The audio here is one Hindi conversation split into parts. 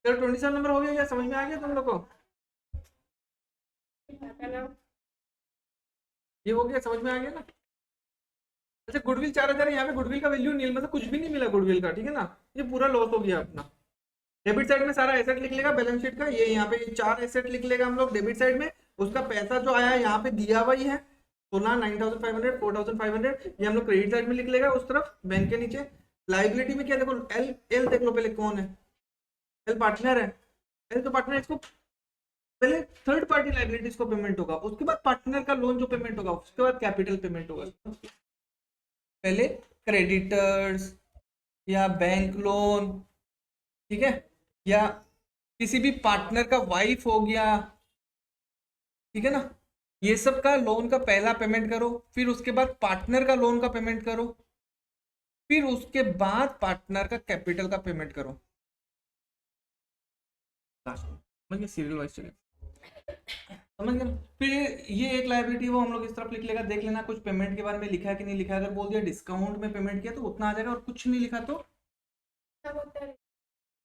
चलो 27 नंबर हो गया, क्या समझ में आ गया तुम लोग को? ये हो गया, समझ में आ गया ना? अच्छा गुडविल 4,000 है, यहाँ पे गुडविल का वैल्यू नहीं, मतलब कुछ भी नहीं मिला गुडविल का, ठीक है ना? ये पूरा लॉस हो गया अपना। डेबिट साइड में सारा एसेट लिख लेगा बैलेंस शीट का, ये यहाँ पे 4 एसेट लिख लेगा हम लोग डेबिट साइड में। उसका पैसा जो आया है यहाँ पे दिया हुआ ही है 16, 9,500, 4,500, ये हम लोग क्रेडिट साइड में लिख लेगा उस तरफ बैंक के नीचे। लाइबिलिटी में क्या देखो, एल एल देख लो पहले कौन है। एल पार्टनर है। एल तो पार्टनर, इसको पहले थर्ड पार्टी लाइबिलिटीज को पेमेंट होगा, उसके बाद पार्टनर का लोन जो पेमेंट होगा, उसके बाद कैपिटल पेमेंट होगा। पहले क्रेडिटर्स या बैंक लोन, ठीक है, या किसी भी पार्टनर का वाइफ हो गया, ठीक है ना, ये सब का लोन का पहला पेमेंट करो, फिर उसके बाद पार्टनर का लोन का पेमेंट करो, फिर उसके बाद पार्टनर का कैपिटल का पेमेंट करो। समझ गए? सीरियल वाइज चले, समझ गए? फिर ये एक लायबिलिटी वो हम लोग इस तरफ लिख लेगा, देख लेना कुछ पेमेंट के बारे में लिखा है कि नहीं लिखा है। अगर बोल दिया डिस्काउंट में पेमेंट किया तो उतना आ जाएगा, और कुछ नहीं लिखा तो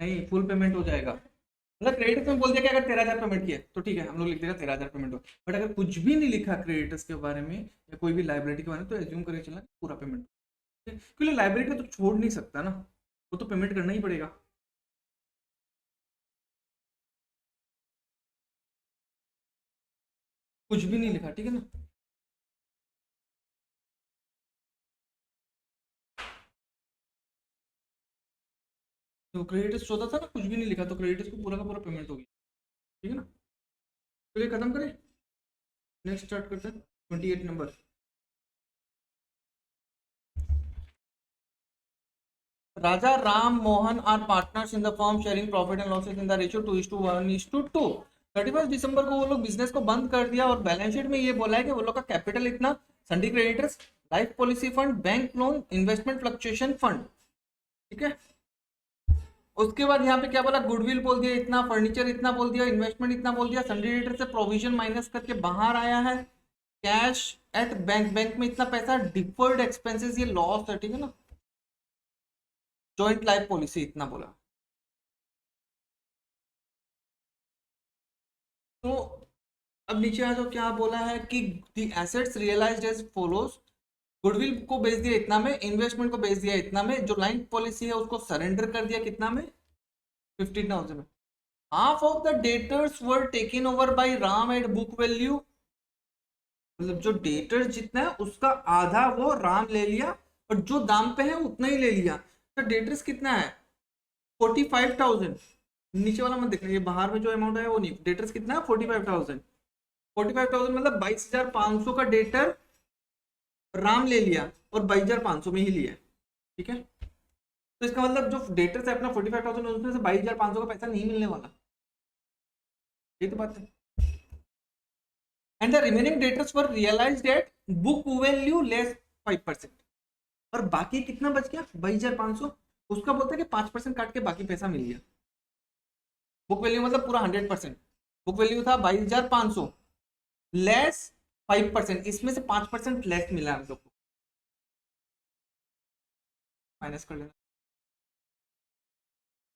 नहीं, फुल पेमेंट हो जाएगा। मतलब क्रेडिट में बोल दिया कि अगर 13,000 पेमेंट किया तो ठीक है, हम लोग लिख देगा 13,000 पेमेंट हो। बट अगर कुछ भी नहीं लिखा क्रेडिटर्स के बारे में या कोई भी लाइबिलिटी के बारे में, तो एज्यूम करके चलना पूरा पेमेंट, क्योंकि लाइबिलिटी तो छोड़ नहीं सकता ना, वो तो पेमेंट करना ही पड़ेगा। कुछ भी नहीं लिखा, ठीक है ना? तो क्रेडिटर्स 14 था ना, कुछ भी नहीं लिखा, तो क्रेडिटर्स को पूरा का पूरा पेमेंट होगी, ठीक है ना? तो ये खत्म करें, नेक्स्ट स्टार्ट करते हैं 28 number. Raja Ram Mohan are partners in the firm sharing profit and losses in the ratio 2:1:2। 31 दिसंबर को वो लोग बिजनेस को बंद कर दिया, और बैलेंस शीट में ये बोला है कि वो लोग का कैपिटल इतना, सन्डी creditors, life policy fund, bank loan, investment fluctuation fund, ठीक है। उसके बाद यहाँ पे क्या बोला, गुडविल बोल दिया इतना, फर्नीचर इतना बोल दिया, इन्वेस्टमेंट इतना बोल दिया, सन्डी क्रेडिटर से प्रोविजन माइनस करके बाहर आया है, कैश एट बैंक, बैंक में इतना पैसा, डिफर्ड एक्सपेंसेस ये लॉस है, ठीक है ना, जॉइंट लाइफ पॉलिसी इतना बोला। तो अब नीचे आ जाओ, क्या बोला है कि the assets realised as follows, goodwill को बेच दिया इतना में, इन्वेस्टमेंट को बेच दिया इतना में, जो लाइन पॉलिसी है उसको सरेंडर कर दिया कितना में, 15,000 में। Half of the debtors were taken over by Ram at book value, मतलब जो डेटर्स जितना है उसका आधा वो राम ले लिया, और जो दाम पे है उतना ही ले लिया। तो डेटर्स कितना है, 45,000। नीचे वाला मत देखना, ये बाहर में जो अमाउंट है वो नहीं, डेटर्स कितना है 45,000। 45,000 मतलब 22,500 का डेटर राम ले लिया, और 22,500 में ही लिया, ठीक है। तो इसका मतलब जो डेटर्स है अपना 45,000, उसमें से 22,500 का पैसा नहीं मिलने वाला, ये तो बात है। And the remaining debtors were realised at book value less 5%। और बाकी कितना बच गया 22,500, उसका बोलता है कि 5% काट के बाकी पैसा मिल गया। बुक वैल्यू मतलब पूरा 100%, बुक वैल्यू था 22,500 लेस 5%, इसमें से 5% लेस मिला हम लोग को, माइनस कर लेना।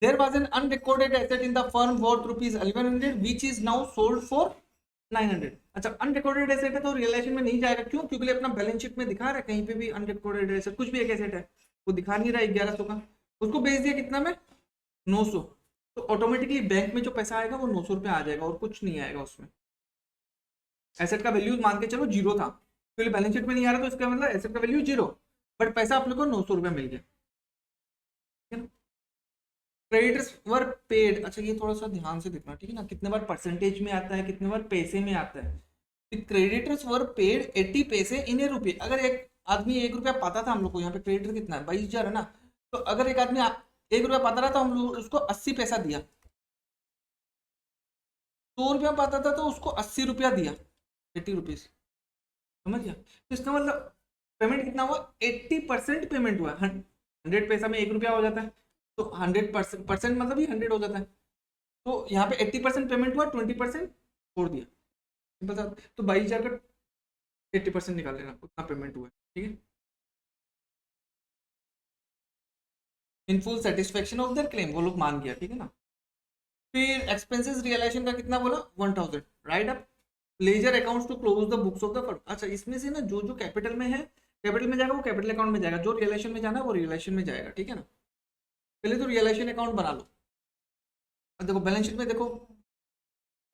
There was an unrecorded asset in the firm worth rupees 1,100 which is now sold for 900। अच्छा अनरिकॉर्डेड एसेट है तो रियलाइजेशन में नहीं जाएगा, क्यों? क्योंकि अपना बैलेंस शीट में दिखा रहा है कहीं पे भी अनरिकॉर्डेड एसेट, कुछ भी एक एसेट है वो दिखा नहीं रहा है 1,100 का, उसको बेच दिया कितना में 900, तो ऑटोमेटिकली बैंक में जो पैसा आएगा वो 900 रुपये आ जाएगा, और कुछ नहीं आएगा उसमें। एसेट का वैल्यू मान के चलो जीरो था, क्योंकि बैलेंस शीट में नहीं आ रहा, तो इसका मतलब एसेट का वैल्यू जीरो, बट पैसा अपने को 900 रुपये मिल गया। क्रेडिटर्स वर पेड, अच्छा ये थोड़ा सा ध्यान से देखना, ठीक है ना, कितने बार परसेंटेज में आता है, कितने बार पैसे में आता है। क्रेडिटर्स वर पेड 80 पैसे इन ए रुपये। अगर एक आदमी 1 रुपया पाता था हम लोग को, यहाँ पे क्रेडिटर कितना है 22,000 है ना, तो अगर एक आदमी 1 रुपया पाता रहा तो हम लोग उसको 80 पैसा दिया, 100 रुपया पाता था तो उसको 80 रुपया दिया, 80 रुपीज, समझ गया? तो इसका मतलब पेमेंट कितना हुआ, 80% पेमेंट हुआ। 100 पैसा में 1 रुपया हो जाता है, तो 100% परसेंट मतलब ही 100 हो जाता है। तो यहाँ पे 80% पेमेंट हुआ, 20% छोड़ दिया, बता। तो 22,000 का 80% निकाल लेना, उतना पेमेंट हुआ है, ठीक है। In full satisfaction of their claim, वो लोग मान गया, ठीक है ना। फिर एक्सपेंसेस रियलाइजेशन का कितना बोला 1000, right. Up ledger accounts to close the books of the firm. अच्छा, इसमें से ना जो जो कैपिटल में है, कैपिटल में जाएगा वो कैपिटल अकाउंट में जाएगा, जो रियलाइजेशन में जाना है वो रियलाइजेशन में जाएगा, ठीक है ना। पहले तो रियलाइजेशन अकाउंट बना लो। अब देखो बैलेंस शीट में देखो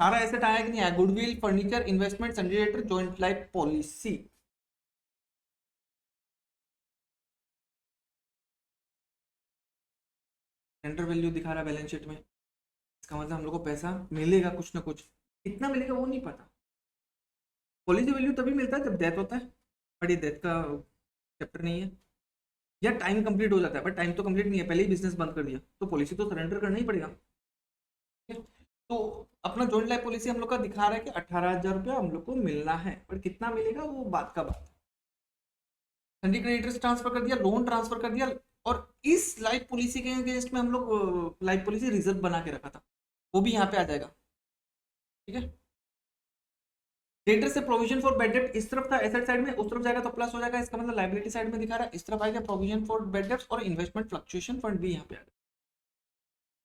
सारा एसेट आया कि नहीं आया, goodwill, furniture, investment, सन्डी, joint life policy. Centre value दिखा रहा है बैलेंस शीट में, इसका मतलब हम लोग को पैसा मिलेगा कुछ ना कुछ, कितना मिलेगा वो नहीं पता। पॉलिसी वैल्यू तभी मिलता है जब डेथ होता है, बट ये डेथ का चैप्टर नहीं है। या टाइम कंप्लीट हो जाता है, बट टाइम तो कंप्लीट नहीं है, पहले ही बिजनेस बंद कर दिया तो पॉलिसी तो सरेंडर करना ही पड़ेगा, ठीक है? तो अपना जॉइंट लाइफ पॉलिसी हम लोग का दिखा रहा है कि 18,000 रुपया हम लोग को मिलना है, पर कितना मिलेगा वो बात का बात। सन्डी क्रेडिटर्स ट्रांसफर कर दिया, लोन ट्रांसफर कर दिया, और इस लाइफ पॉलिसी के अगेंस्ट में हम लोग लाइफ पॉलिसी रिजर्व बना के रखा था, वो भी यहाँ पे आ जाएगा, ठीक है। डेटर से प्रोविजन फॉर बैड डेट इस तरफ था एसेट साइड में, उस तरफ जाएगा तो प्लस हो जाएगा, इसका मतलब लायबिलिटी साइड में दिखा रहा है, इस तरफ आएगा प्रोविजन फॉर बैड डेट्स, और इन्वेस्टमेंट फ्लक्चुएशन फंड भी यहाँ पे आएगा।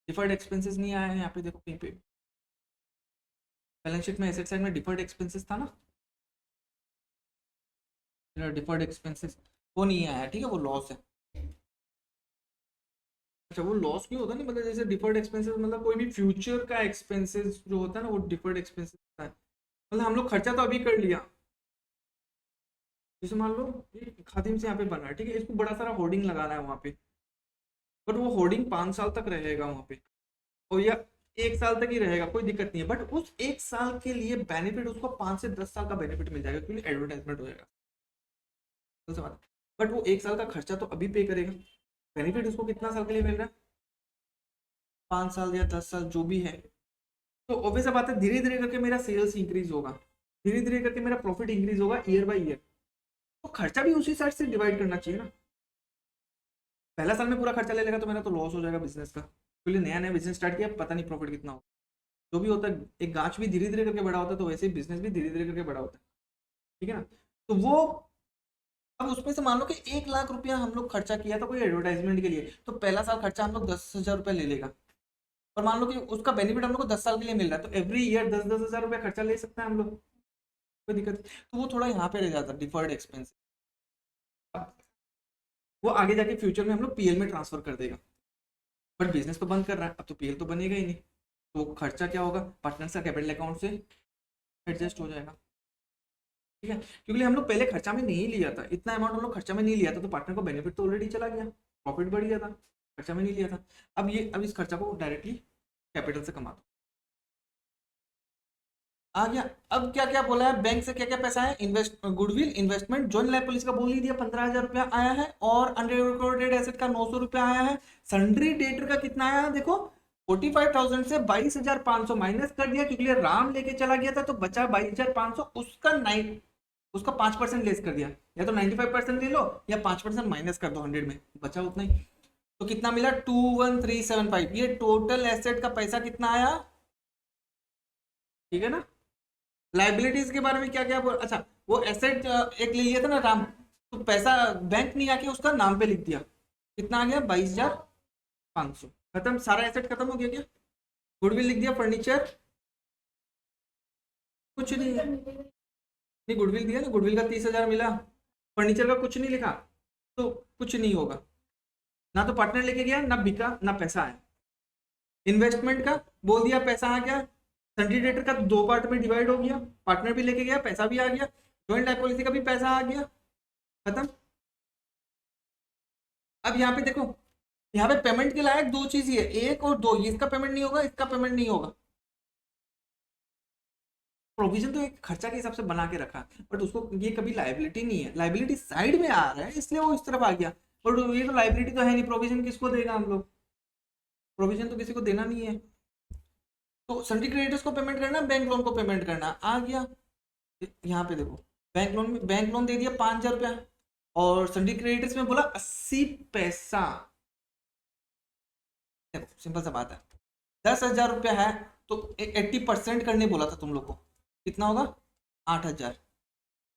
डिफर्ड एक्सपेंसेस नहीं आया है यहाँ पे, देखो कहीं पे बैलेंस शीट में एसेट साइड में डिफर्ड एक्सपेंसेस था ना, डिफर्ड एक्सपेंसेस वो नहीं आया, ठीक है, वो लॉस है। अच्छा, वो लॉस क्यों होता है, नहीं मतलब जैसे डिफर्ड एक्सपेंसेस मतलब कोई भी फ्यूचर का एक्सपेंसेस जो होता है ना वो डिफर्ड एक्सपेंसेस होता है। मतलब हम लोग खर्चा तो अभी कर लिया, जैसे मान लो ये खादिम से यहाँ पे बना है, ठीक है, इसको बड़ा सारा होर्डिंग लगाना है वहाँ पे, बट वो होर्डिंग 5 साल तक रहेगा वहाँ पे, और या 1 साल तक ही रहेगा, कोई दिक्कत नहीं है, बट उस 1 साल के लिए बेनिफिट उसको 5 से 10 साल का बेनिफिट मिल जाएगा, क्योंकि एडवर्टाइजमेंट हो जाएगा, बट वो 1 साल का खर्चा तो अभी पे करेगा, बेनिफिट उसको कितना साल के लिए मिल रहा है, 5 साल या 10 साल जो भी है। तो ऑब्वियस बात है धीरे धीरे करके मेरा सेल्स इंक्रीज होगा, धीरे धीरे करके मेरा प्रॉफिट इंक्रीज होगा ईयर बाय ईयर, तो खर्चा भी उसी साइड से डिवाइड करना चाहिए ना। पहला साल में पूरा खर्चा ले लेगा तो मेरा तो लॉस हो जाएगा बिजनेस का, क्योंकि नया नया बिजनेस स्टार्ट किया, पता नहीं प्रॉफिट कितना होगा। जो भी होता है एक गाछ भी धीरे धीरे करके बड़ा होता है, तो वैसे ही बिजनेस भी धीरे धीरे करके बड़ा होता है, ठीक है ना। तो वो अब उसमें से मान लो कि 1 लाख रुपया हम लोग खर्चा किया था कोई एडवर्टाइजमेंट के लिए, तो पहला साल खर्चा हम लोग 10,000 रुपया ले लेगा, और मान लो कि उसका बेनिफिट हम लोग को 10 साल के लिए मिल रहा है, तो एवरी ईयर 10,000 रुपया खर्चा ले सकते हैं हम लोग, कोई दिक्कत नहीं। तो वो थोड़ा यहाँ पे रह जाता है डिफर्ड एक्सपेंस, वो आगे जाके फ्यूचर में हम लोग पीएल में ट्रांसफर कर देगा, बट बिजनेस तो बंद कर रहा है, अब तो पीएल तो बनेगा ही नहीं, तो खर्चा क्या होगा, पार्टनर्स का कैपिटल अकाउंट से एडजस्ट हो जाएगा, ठीक है। क्योंकि हम लोग पहले खर्चा में नहीं लिया था, इतना अमाउंट हम लोग खर्चा में नहीं लिया था, तो पार्टनर को बेनिफिट तो ऑलरेडी चला गया, प्रॉफिट बढ़ गया था, खर्चा में नहीं लिया था। अब इस खर्चा को डायरेक्टली कैपिटल से कमा दो, आ गया। अब क्या क्या बोला है, बैंक से क्या क्या पैसा है, invest goodwill, investment, joint life policy का बोल ही दिया 15,000 रुपया आया है, और अनरिकॉर्डेड एसेट का 900 रुपया आया है, सन्ड्री डेटर का कितना आया देखो 45,000 से 22,500 माइनस कर दिया, क्योंकि राम लेके चला गया था तो बचा 22,500, उसका 5% लेस कर दिया, या तो 95% ले लो या 5% माइनस कर दो 100 में, बचा उतना ही, तो कितना मिला 21,375, ये टोटल एसेट का पैसा कितना आया, ठीक है ना। लाइबिलिटीज के बारे में क्या क्या बोल, अच्छा वो एसेट एक ले लिया था ना राम, तो पैसा बैंक नहीं आके उसका नाम पे लिख दिया, कितना आ गया 22,500, खत्म, सारा एसेट खत्म हो गया क्या। गुडविल लिख दिया, फर्नीचर कुछ नहीं है, नहीं गुडविल दिया ना, गुडविल का 30,000 मिला, फर्नीचर का कुछ नहीं लिखा, तो कुछ नहीं होगा, ना तो पार्टनर लेके गया ना बिका ना पैसा आया। इन्वेस्टमेंट का बोल दिया पैसा आ गया, सेंटीडेटर का 2 पार्ट में डिवाइड हो गया, पार्टनर भी लेके गया पैसा भी आ गया, जॉइंट लाइफ पॉलिसी का भी पैसा आ गया, खत्म। अब यहाँ पे देखो, यहाँ पे पेमेंट के लायक दो चीज ही है, एक और दो, इसका पेमेंट नहीं होगा, इसका पेमेंट नहीं होगा। प्रोविजन तो एक खर्चा के हिसाब से बना के रखा, बट उसको ये कभी लाइबिलिटी नहीं है, लाइबिलिटी साइड में आ रहा है इसलिए वो इस तरफ आ गया, बट ये तो लाइबिलिटी तो है नहीं, प्रोविजन किसको देगा हम लोग, प्रोविजन तो किसी को देना नहीं है। तो सन्डी क्रेडिटर्स को पेमेंट करना, बैंक लोन को पेमेंट करना, आ गया। यहाँ पे देखो बैंक लोन दे दिया 5,000 रुपया, और सन्डी क्रेडिटर्स में बोला 80 पैसा, देखो सिंपल सा बात है, 10,000 रुपया है तो 80% करने बोला था तुम लोग को, कितना होगा 8,000,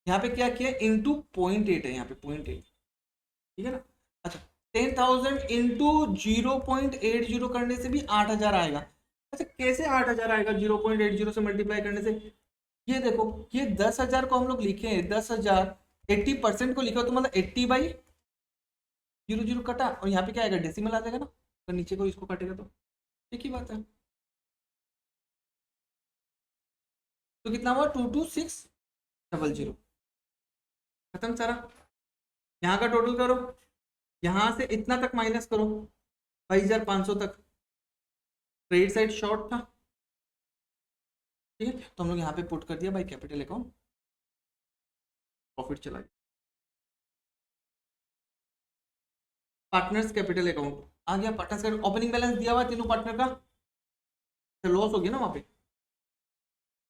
यहाँ पे क्या किया इंटू 0.8 है, यहाँ पे 0.8, ठीक है ना। अच्छा 10,000 इंटू 0.80 करने से भी 8,000 आएगा, अच्छा कैसे 8,000 आएगा 0.80 से मल्टीप्लाई करने से? ये देखो, ये 10,000 को हम लोग लिखे हैं, 10,000 80% को लिखो तो मतलब 80/00 कटा, और यहाँ पे क्या आएगा, डेसिमल आ जाएगा ना, तो नीचे को इसको काटेगा तो एक ही बात है। तो कितना हुआ, 22600, खत्म सारा। यहाँ का टोटल करो, यहाँ से इतना तक माइनस करो, 22,500 तक। क्रेडिट साइड शॉर्ट था, ठीक है, तो हम लोग यहाँ पे पुट कर दिया बाई कैपिटल अकाउंट, प्रॉफिट चला गया। पार्टनर्स कैपिटल अकाउंट आ गया, पार्टनर्स का ओपनिंग बैलेंस दिया हुआ है तीनों पार्टनर का, तो लॉस हो गया ना वहाँ पे,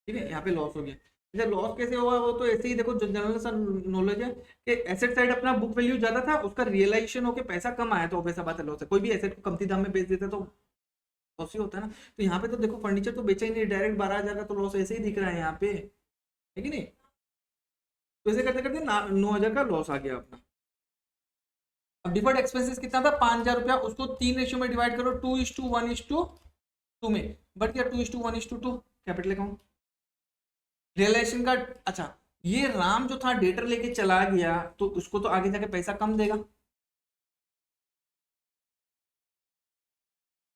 ठीक है, यहाँ पे लॉस हो गया। अच्छा लॉस कैसे हुआ, वो तो ऐसे ही देखो, जो जनरल सा नॉलेज है कि एसेट साइड अपना बुक वैल्यू ज्यादा था, उसका रियलाइजेशन होकर पैसा कम आया, तो वैसा बात है लॉस है। कोई भी एसेट को कमती दाम में बेच देते तो लॉस ही होता है ना। तो यहाँ पे तो देखो फर्नीचर तो बेचा ही नहीं, डायरेक्ट 12,000 का तो लॉस ऐसे ही दिख रहा है यहाँ पे, है कि नहीं? तो ऐसे करते करते 9,000 का लॉस आ गया अपना। अब डिफर्ड एक्सपेंसेस कितना था, 5,000 रुपया, उसको 3 रेशियो में डिवाइड करो, 2:1:2 में बढ़ गया, 2:1:2 कैपिटल अकाउंट। रियलाइजेशन का, अच्छा ये राम जो था डेटर लेके चला गया, तो उसको तो आगे जाके पैसा कम देगा।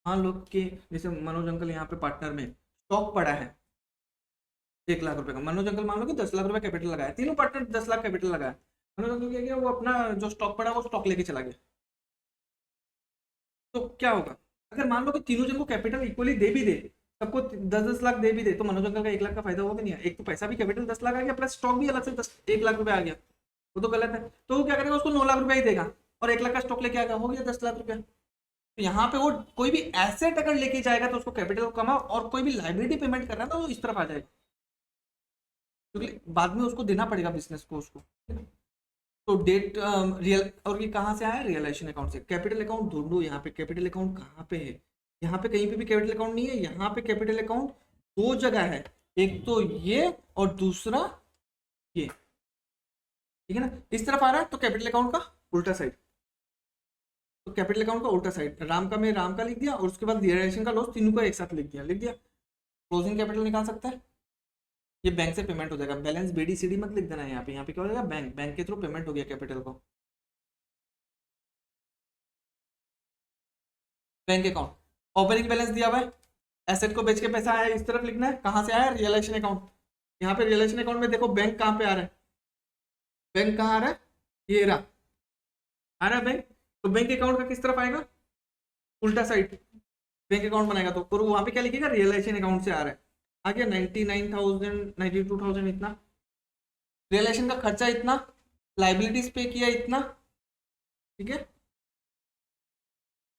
हाँ लोग के, जैसे मनोज अंकल यहाँ पे पार्टनर में स्टॉक पड़ा है 1 लाख रुपए का, मनोज अंकल मान लो कि 10 लाख रुपए कैपिटल लगाया, तीनों पार्टनर 10 लाख कैपिटल लगाया, मनोज अंकल क्या किया, वो अपना जो स्टॉक पड़ा वो स्टॉक लेके चला गया, तो क्या होगा, अगर मान लो कि तीनों जन को कैपिटल इक्वली दे भी दे, सबको 10-10 लाख दे भी दे, तो मनोज अंकल का 1 लाख का फायदा होगा कि नहीं? एक तो पैसा भी कैपिटल 10 लाख आ गया, प्लस स्टॉक भी अलग से 1 लाख रुपए आ गया, वो तो गलत है। तो वो क्या करेगा, उसको 9 लाख रुपए ही देगा, और 1 लाख का स्टॉक लेके आ गया, हो गया 10 लाख रुपया। तो यहाँ पे वो कोई भी एसेट अगर लेके जाएगा तो उसको कैपिटल कमा, और कोई भी लाइबिलिटी पेमेंट करना है तो वो इस तरफ आ जाएगा, क्योंकि बाद में उसको देना पड़ेगा बिजनेस को उसको, है ना? तो डेट रियल, और ये कहाँ से आया, रियलाइजेशन अकाउंट से। कैपिटल अकाउंट ढूंढो, यहाँ पे कैपिटल अकाउंट कहाँ पे है, यहाँ पे कहीं पे भी कैपिटल अकाउंट नहीं है, यहाँ पे कैपिटल अकाउंट दो जगह है, एक तो ये और दूसरा ये, ठीक है ना, इस तरफ आ रहा है तो कैपिटल अकाउंट का उल्टा साइड, तो कैपिटल अकाउंट का उल्टा साइड, राम का मैं राम का लिख दिया, और उसके बाद रियलाइजेशन का लॉस तीनों का एक साथ लिख दिया। क्लोजिंग कैपिटल निकाल सकता है, ये बैंक से पेमेंट हो जाएगा, बैलेंस BDCD मत लिख देना यहाँ पे, यहाँ पे क्या हो जाएगा, बैंक, बैंक के थ्रू पेमेंट हो गया कैपिटल को। बैंक अकाउंट, ओपनिंग बैलेंस दिया हुआ है, एसेट को बेच के पैसा आया, इस तरफ लिखना है, कहाँ से आया, रियलाइजेशन अकाउंट। यहाँ पे रियलाइजेशन अकाउंट में देखो बैंक कहाँ पे आ रहा है, बैंक कहाँ आ रहा है, ये रहा, आ रहा है बैंक, तो बैंक अकाउंट का किस तरफ आएगा, उल्टा साइड बैंक अकाउंट बनाएगा, तो और वहां पे क्या लिखेगा, रियलाइजेशन अकाउंट से आ रहा है, आ गया 99,000 92,000 इतना, रियलाइजेशन का खर्चा इतना, लाइबिलिटीज पे किया इतना, ठीक है।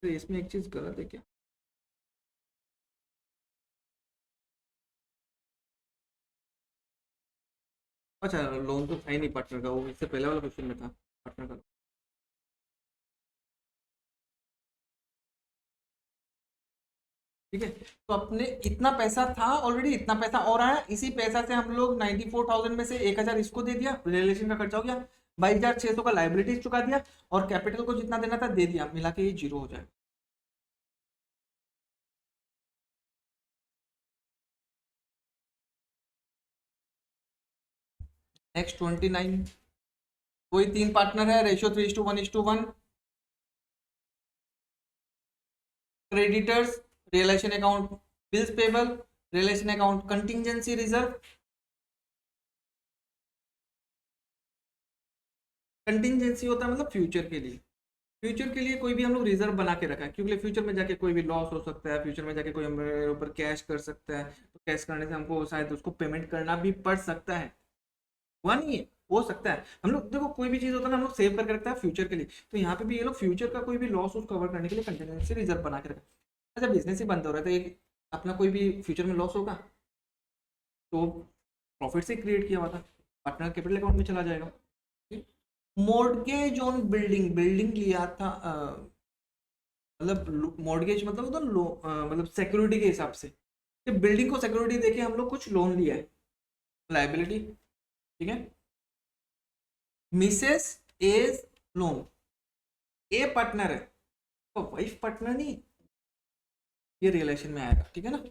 तो इसमें एक चीज गलत है क्या, अच्छा लोन तो था ही नहीं पार्टनर का, वो इससे पहले वाला क्वेश्चन में था पार्टनर का। ठीक है, तो अपने इतना पैसा था ऑलरेडी, इतना पैसा और आया, इसी पैसा से हम लोग 94,000 में से 1,000 इसको दे दिया, रिलेशन का खर्चा हो गया, 22,600 का लाइबिलिटीज चुका दिया, और कैपिटल को जितना देना था दे दिया, मिला के ये जीरो हो जाए। नेक्स्ट 29, कोई तीन पार्टनर है, ratio 3:1:1, creditors, realisation account, bills payable, realisation account, contingency reserve. Contingency होता है मतलब फ्यूचर के लिए, फ्यूचर के लिए कोई भी हम लोग रिजर्व बना के रखा है, क्योंकि फ्यूचर में जाके कोई भी लॉस हो सकता है, फ्यूचर में जाके कोई हमारे ऊपर कैश कर सकता है, तो कैश करने से हमको शायद उसको पेमेंट करना भी पड़ सकता है, हुआ नहीं है, हो सकता है। हम लोग देखो कोई भी चीज होता है ना, हम लोग सेव करके रखता है फ्यूचर के लिए, तो यहाँ पे भी ये लोग फ्यूचर का कोई भी लॉस उसको कवर करने के लिए कंटिजेंसी रिजर्व बना के रखा। अच्छा बिजनेस ही बंद हो रहा है तो एक अपना कोई भी फ्यूचर में लॉस होगा तो प्रॉफिट से क्रिएट किया हुआ था, पार्टनर कैपिटल अकाउंट में चला जाएगा। मॉर्गेज ऑन बिल्डिंग, बिल्डिंग लिया था, मतलब मॉर्गेज मतलब होता मतलब सिक्योरिटी के हिसाब से, बिल्डिंग को सिक्योरिटी देके हम लोग कुछ लोन लिया है, लाइबिलिटी, ठीक है। मिसेस एज लोन, ए पार्टनर है तो वाइफ पार्टनर नहीं, ये रियलाइजेशन में आएगा, ठीक है ना।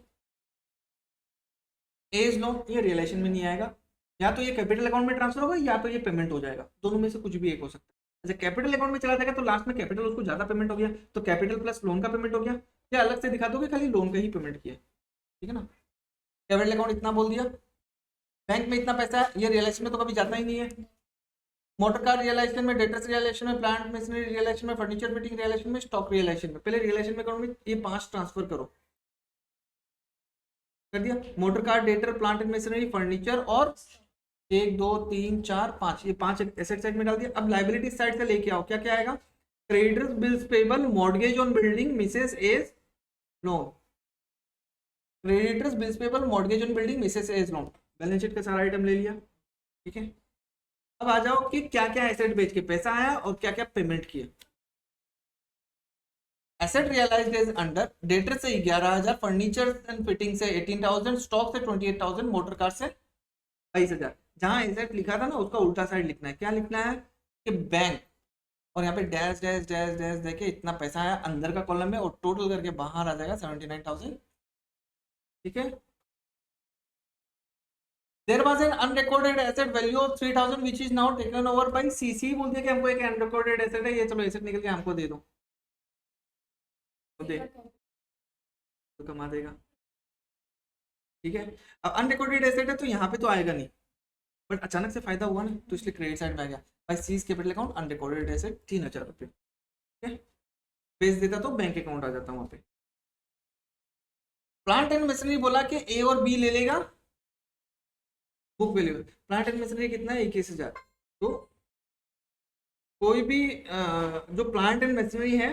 एज लोन ये रियलाइजेशन में नहीं आएगा, या तो ये कैपिटल अकाउंट में ट्रांसफर होगा या तो ये पेमेंट हो जाएगा, दोनों में से कुछ भी एक हो सकता है। अच्छा कैपिटल अकाउंट में चला जाएगा तो लास्ट में कैपिटल उसको ज्यादा पेमेंट हो गया तो कैपिटल प्लस लोन का पेमेंट हो गया, या अलग से दिखा दोगे खाली लोन का ही पेमेंट किया, ठीक है ना। कैपिटल अकाउंट इतना बोल दिया, बैंक में इतना पैसा है, ये रियलाइजेशन में तो कभी जाता ही नहीं है। मोटर कार रियलाइजेशन में, डेटर्स रियलाइजेशन में, प्लांट मशीनरी रियलाइजेशन में, फर्नीचर फिटिंग रियलाइजेशन में, स्टॉक रियलाइजेशन में। पहले रियलाइजेशन में करोगे ये 5 ट्रांसफर करो, कर दिया। Motor car, debtor, plant and machinery, furniture और 1 2 3 4 5, ये 5 एसेट साइड में डाल दिया। अब लाइबिलिटी साइड से लेके आओ, क्या क्या आएगा, creditors, bills payable, mortgage on building, Mrs A's loan. Creditors, bills payable, mortgage on building, Mrs A's loan. Balance sheet का सारा आइटम ले लिया, ठीक है। अब आ जाओ कि क्या क्या एसेट बेच के पैसा आया और क्या क्या पेमेंट किया। Asset realised is under, debtor से 11,000, फर्नीचर एंड फिटिंग से 18,000, स्टॉक से 28,000, मोटर कार से 22,000। जहां एसेट लिखा था ना उसका उल्टा साइड लिखना है, क्या लिखना है कि बैंक, और यहाँ पे डैश डैश डैश डैश देके इतना पैसा आया अंदर का कॉलम में और टोटल करके बाहर आ जाएगा 79,000, ठीक है। There was an unrecorded asset value of 3,000 which is now taken over by CC। बोल दिया कि हमको एक अनरिकॉर्डेड एसेट है, ये चलो एसेट निकल के हमको दे दो, तो दे तो कमा देगा, ठीक है। अब अनरिकॉर्डेड एसेट है तो यहाँ पे तो आएगा नहीं, बट अचानक से फायदा हुआ ना तो इसलिए क्रेडिट साइड में आ गया। By C's capital account unrecorded asset 3,000 रुपये, ठीक है। भेज देता तो बैंक अकाउंट आ जाता वहां पे। प्लांट एंड मशीनरी बोला कि ए और बी ले लेगा book value. Plant and machinery कितना है 21,000, तो कोई भी जो प्लांट एंड मशीनरी है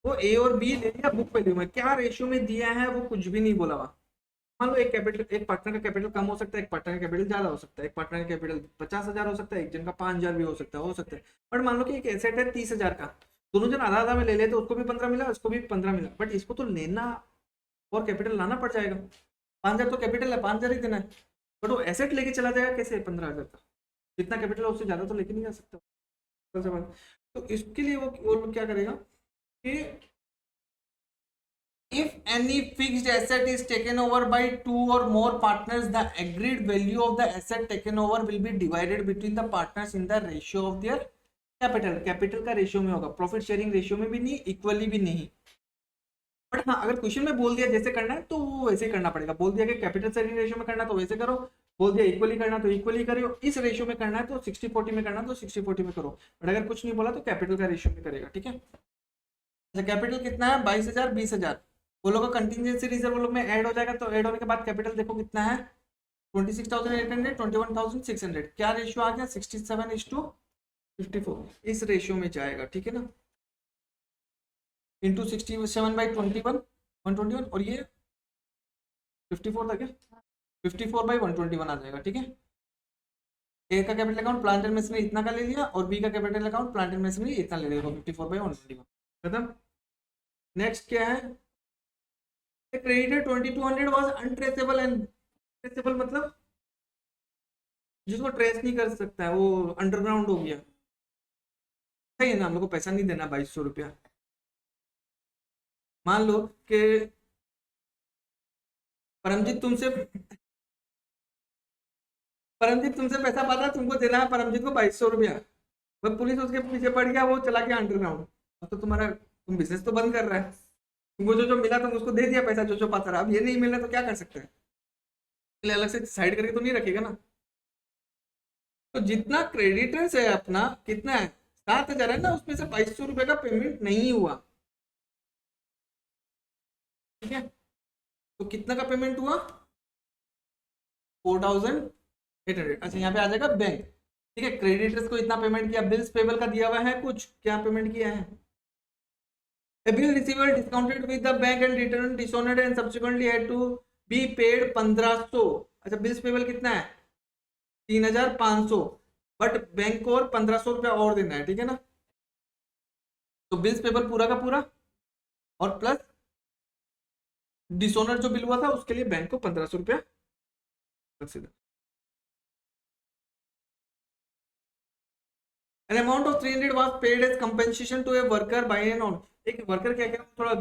वो ए और बी ले लिया बुक वैल्यू में। क्या रेशियो में दिया है वो कुछ भी नहीं बोला हुआ। मान लो एक कैपिटल, एक पार्टनर का कैपिटल कम हो सकता है, एक पार्टनर का कैपिटल ज्यादा हो सकता है, एक पार्टनर का कैपिटल 50,000 हो सकता है, एक जन का 5,000 भी हो सकता है। बट मान लो कि एक एसेट है 30,000 का, दोनों जन आधा आधा में ले लेते, उसको भी 15 मिला, उसको भी 15 मिला, बट इसको तो लेना और कैपिटल लाना पड़ जाएगा। 5,000 तो कैपिटल है, 5,000 ही देना है, बट वो एसेट लेके चला जाएगा कैसे 15,000 का, जितना कैपिटल है उससे ज्यादा तो लेके नहीं जा सकता। तो इसके लिए वो लोग क्या करेगा कि if any fixed asset is taken over by 2 or more partners, the agreed value of the asset taken over will be divided between the partners in the ratio of their capital। Capital का रेशियो में होगा, प्रॉफिट शेयरिंग रेशियो में भी नहीं, इक्वली भी नहीं। बट हाँ अगर क्वेश्चन में बोल दिया जैसे करना है तो वो वैसे ही करना पड़ेगा। बोल दिया कि कैपिटल शेयरिंग रेशियो में करना तो वैसे करो, बोल दिया इक्वली करना तो इक्वली करो, इस रेशियो में करना है तो 60-40 में करना तो 60-40 में करो, बट अगर कुछ नहीं बोला तो कैपिटल का रेशियो में करेगा, ठीक है। कैपिटल कितना है 22,000, 20,000, वो लोग का कंटिजेंसी रिजर्व वो लोग में ऐड हो जाएगा, तो ऐड होने के बाद कैपिटल देखो कितना है 26,800, 21,600। क्या रेशियो आ गया 67:54, इस रेशियो में जाएगा, ठीक है ना। इंटू 67/21 121, और ये 54 था क्या, 54/121 आ जाएगा, ठीक है। ए का capital account plant and machinery इतना का ले लिया और बी का capital account plant and machinery इतना ले लिया, 54/121 खत्म। नेक्स्ट क्या है, creditor 2200 was untraceable and traceable मतलब जिसको ट्रेस नहीं कर सकता है, वो अंडरग्राउंड हो गया, सही है ना। हम लोग को पैसा नहीं देना 2,200 रुपया। मान लो कि परमजीत तुमसे पैसा पाता, तुमको देना है परमजीत को 2,200 रुपया, बस पुलिस उसके पीछे पड़ गया, वो चला गया अंडरग्राउंड, तो तुम्हारा तुम बिजनेस तो बंद कर रहा है, तुमको जो जो मिला तुम उसको दे दिया पैसा जो जो पाता रहा, अब ये नहीं मिल रहा तो क्या कर सकते हैं, अलग से साइड करके तो नहीं रखेगा ना। तो जितना क्रेडिटर्स है अपना कितना है 7,000 है ना, उसमें से 2,200 रुपए का पेमेंट नहीं हुआ, ठीक है। तो कितना का पेमेंट हुआ 4,800। अच्छा यहाँ पे आ जाएगा बैंक, ठीक है। क्रेडिटर्स को इतना पेमेंट किया, बिल्स पेबल का दिया हुआ है कुछ, क्या पेमेंट किया है, a bill receivable discounted with the bank and returned dishonored and subsequently had to be paid 1,500। अच्छा बिल्स पेबल कितना है 3,500, बट बैंक को और 1,500 रुपया और देना है, ठीक है ना। तो बिल्स पेबल पूरा का पूरा और प्लस डिसोनर जो बिल हुआ था उसके लिए बैंक को 1,500 रुपया। An amount of 300 was paid as compensation to a worker by an on। एक वर्कर क्या क्या थोड़ा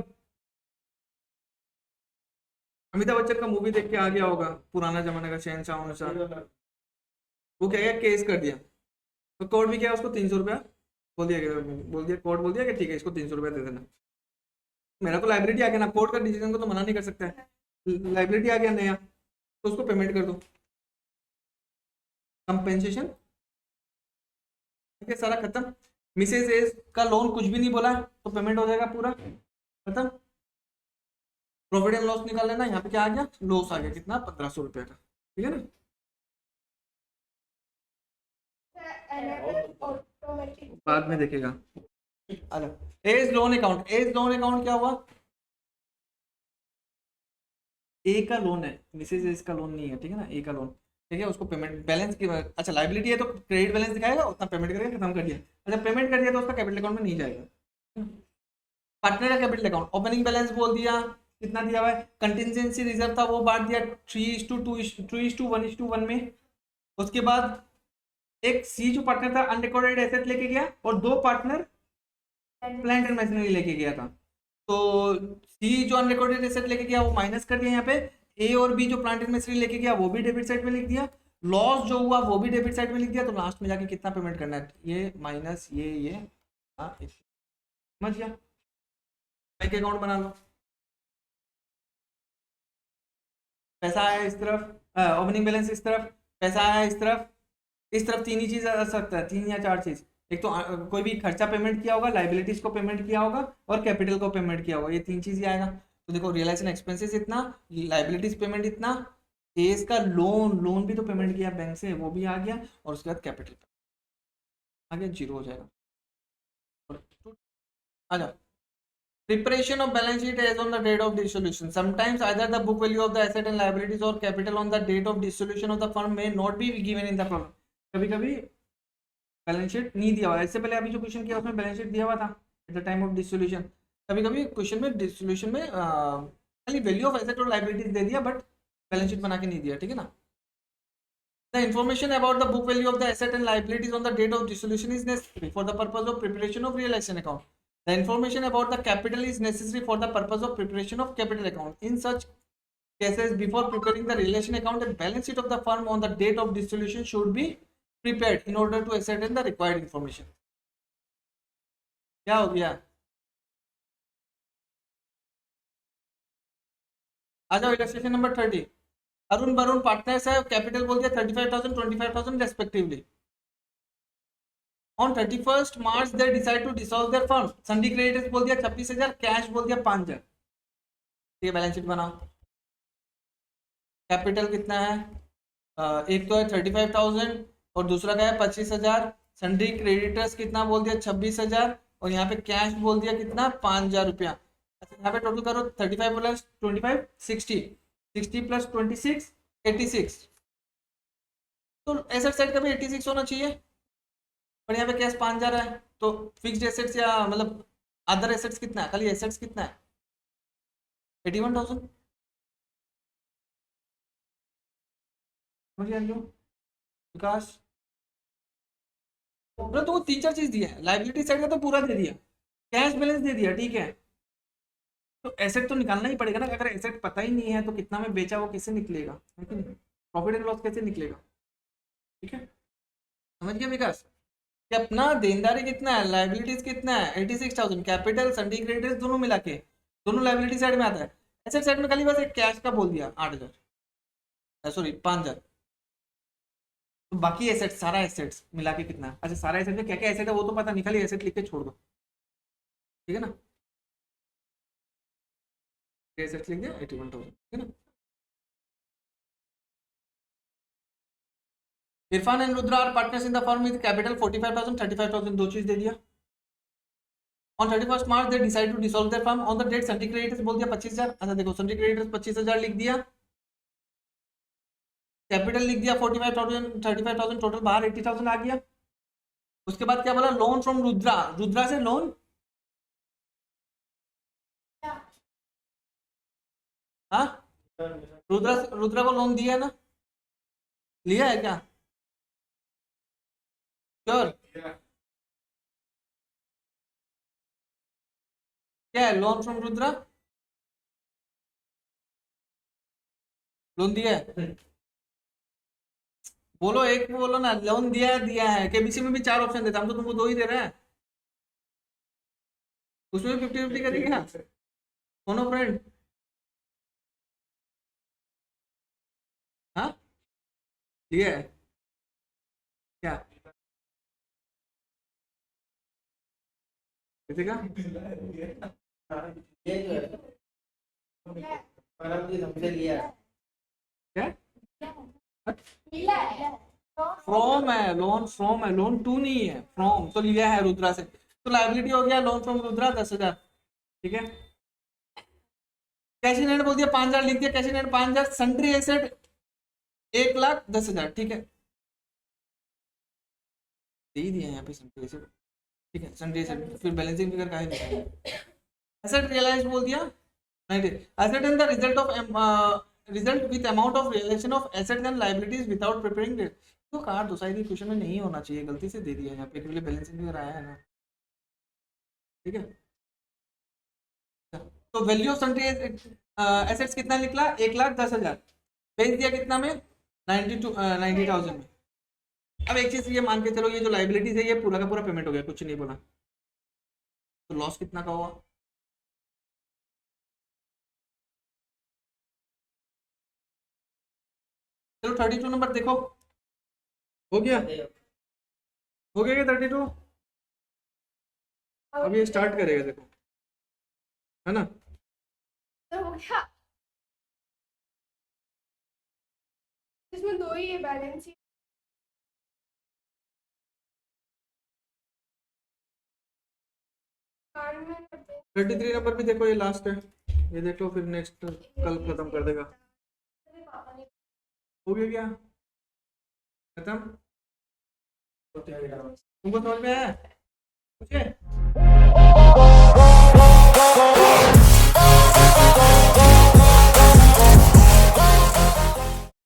अमिताभ बच्चन का मूवी देख के आ गया होगा, पुराना जमाने का शहनशाह उनशाह। वो क्या किया, केस कर दिया, तो कोर्ट भी क्या उसको 300 रुपया बोल दिया गया, बोल दिया कोर्ट, बोल दिया कि ठीक है इसको 300 रुपया दे देना। मेरा तो लाइबिलिटी आ गया ना, कोर्ट का डिसीजन को तो मना नहीं कर सकता है, लाइबिलिटी आ गया नया, तो उसको पेमेंट कर दो, कंपेंसेशन। ठीक है, सारा खत्म। मिसेज एज का लोन कुछ भी नहीं बोला तो पेमेंट हो जाएगा पूरा खत्म। प्रॉफिट एंड लॉस निकाल लेना, यहाँ पे क्या आ गया, लॉस आ गया, कितना, 1500 रुपया का, ठीक है ना। बाद में देखेगा। अलग A's loan account, A's loan account क्या हुआ, ए का लोन है, मिसेज एज का लोन नहीं है, ठीक है ना, ए का लोन, ठीक है, उसको पेमेंट बैलेंस की, अच्छा लाइबिलिटी है तो क्रेडिट बैलेंस दिखाएगा, उतना पेमेंट करके खत्म कर दिया। अच्छा पेमेंट कर दिया तो उसका कैपिटल अकाउंट में नहीं जाएगा। पार्टनर का कैपिटल अकाउंट, ओपनिंग बैलेंस बोल दिया, कितना दिया हुआ है, कंटिजेंसी रिजर्व था वो बांट दिया 3:2, 2:1 में। उसके बाद एक सी जो पार्टनर था अनरिकॉर्डेड एसेट लेके गया, और 2 पार्टनर प्लांट एंड मशीनरी लेके गया था। तो सी जो अनरिकॉर्डेड एसेट लेके गया वो माइनस कर दिया यहाँ पे, ए और बी जो प्लांट एंड मशीनरी लेके गया वो भी डेबिट साइड में लिख दिया, लॉस जो हुआ वो भी डेबिट साइड में लिख दिया। तो लास्ट में जाके कितना पेमेंट करना है, ये माइनस ये, हाँ समझ गया, बैंक अकाउंट बना लो। पैसा आया इस तरफ, ओपनिंग बैलेंस इस तरफ, पैसा आया इस तरफ 3 ही चीज आ सकता है, 3 या 4 चीज। एक तो कोई भी खर्चा पेमेंट किया होगा, लाइबिलिटीज को पेमेंट किया होगा, और कैपिटल को पेमेंट किया होगा, ये 3 चीज ही आएगा। तो देखो रियलाइजेशन एक्सपेंसेस इतना, लाइबिलिटीज पेमेंट इतना, केस का लोन, लोन भी तो पेमेंट किया बैंक से, वो भी आ गया, और उसके बाद कैपिटल आ गया, जीरो हो जाएगा। आ जाओ, preparation of balance sheet as on the date of dissolution. Sometimes either the book value of the asset and liabilities or capital on the date of dissolution of the firm may not be given in the problem. कभी कभी बैलेंस शीट नहीं दिया हुआ, इससे पहले अभी जो क्वेश्चन किया उसमें बैलेंस शीट दिया हुआ था at the time of dissolution. कभी कभी क्वेश्चन में डिसोल्यूशन में खाली वैल्यू ऑफ एसेट और लाइबिलिटीज दे दिया, बट बैलेंस शीट बना के नहीं दिया, ठीक है ना। The information about the book value of the asset and liabilities on the date of dissolution is necessary for the purpose of preparation of realization account. The information about the capital is necessary for the purpose of preparation of capital account. In such cases, before preparing the realization account, and balance sheet of the firm on the date of dissolution should be prepared in order to ascertain the required information. क्या हो गया, आ जाओ illustration number 30। Arun Varun partners है, कैपिटल बोल दिया 35,000 25,000 respectively. On 31st March they decide to dissolve their firm. सन्डी creditors बोल दिया 26,000, कैश बोल दिया 5,000। ठीक है, बैलेंस शीट बनाओ। कैपिटल कितना है, एक तो है 35,000 और दूसरा का है 25,000। सन्डी क्रेडिटर्स कितना बोल दिया 26,000, और यहाँ पे कैश बोल दिया कितना 5,000 रुपया। अच्छा यहाँ पे टोटल करो 35 प्लस 25 60, 60 प्लस 26 86। तो एसेट साइड का भी 86 होना चाहिए, पर यहाँ पे कैश 5,000 है, तो फिक्स्ड एसेट्स या मतलब अदर एसेट्स कितना है, खाली एसेट्स कितना है 81,000। समझिए विकास, तो वो 3-4 चीज दिया है, लाइबिलिटी साइड का तो पूरा दे दिया, कैश बैलेंस दे दिया, ठीक है। तो एसेट तो निकालना ही पड़ेगा ना, अगर एसेट पता ही नहीं है तो कितना में बेचा वो कैसे निकलेगा, है कि नहीं, प्रॉफिट एंड लॉस कैसे निकलेगा, ठीक है। समझ गया विकास, कि अपना देनदारी कितना है, लाइबिलिटीज कितना है 86,000, कैपिटल सन्डी क्रेडिटर्स दोनों मिला के, दोनों लाइबिलिटी साइड में आता है। एसेट साइड में खाली बस एक कैश का बोल दिया 8,000, सॉरी 5,000। तो बाकी एसेट, सारा एसेट्स मिला के कितना है, अच्छा सारा एसेट में क्या क्या एसेट है वो तो पता नहीं, खाली एसेट लिख के छोड़ दो, ठीक है ना। एसेट्स लिख दिया 81,000, ठीक है ना। Irfan and Rudra are partners in the firm with capital 45,000 35,000, दो चीज दे दिया। On 31st March they decide to dissolve their firm. On the date sundry creditors बोल दिया 25,000, अच्छा देखो सन्डी क्रेडिटर्स 25,000 लिख दिया, कैपिटल लिख दिया 45,000 35,000, टोटल बाहर 80,000 आ गया। उसके बाद क्या बोला, लोन फ्रॉम रुद्रा, रुद्रा से लोन, हाँ रुद्रा को लोन दिया है ना, लिया है क्या, श्योर, क्या है लोन फ्रॉम रुद्रा, लोन दिया है? बोलो, एक बोलो ना, लोन दिया है। केबीसी में भी 4 ऑप्शन देता, हम तो तुमको 2 ही दे रहे हैं। उसमें 50-50 करेंगे ना, दोनों फ्रेंड। हाँ, दिया है क्या? किसी का? ये जो है परमजीत हमसे लिया है। क्या? मिला है फ्रॉम है, लोन फ्रॉम है, लोन टू नहीं है, फ्रॉम तो लिया है रुद्रा से, तो लाइबिलिटी हो गया लोन फ्रॉम रुद्रा 10,000। ठीक है, कैश इन हैंड बोल दिया 5,000, लिख दिया cash in hand 5,000, sundry asset 1,10,000। ठीक है, दे ही दिया यहाँ पे सन्ड्री एसेट। ठीक है, सन्ड्री एसेट, फिर बैलेंसिंग फिगर काहे दिया? एसेट रियलाइज बोल दिया, नहीं, asset and the result of result with amount of realisation of assets and liabilities without preparing date. तो काट दो, शायद ये क्वेश्चन में नहीं होना चाहिए, गलती से दे दिया यहाँ पे, क्योंकि बैलेंसिंग फिगर आया है ना। ठीक है, तो वैल्यू ऑफ सन्ड्री एसेट्स कितना निकला? 1,10,000, भेज दिया कितना में? 90,000 में। अब एक चीज ये मान के चलो, ये जो लाइबिलिटीज है ये पूरा का पूरा पेमेंट हो गया, कुछ नहीं बोला, तो लॉस कितना का हुआ? चलो 32 नंबर देखो, हो गया? हो गया क्या 32? अब ये स्टार्ट करेगा, देखो, है ना? तो हो गया, इसमें 2 ही है बैलेंस ही। कार में करते हैं। 33 नंबर भी देखो, ये लास्ट है, ये देखो, फिर नेक्स्ट कल खत्म कर देगा। मेरे पापा ने हो गया क्या खत्म? तुमको समझ में आया? पूछे?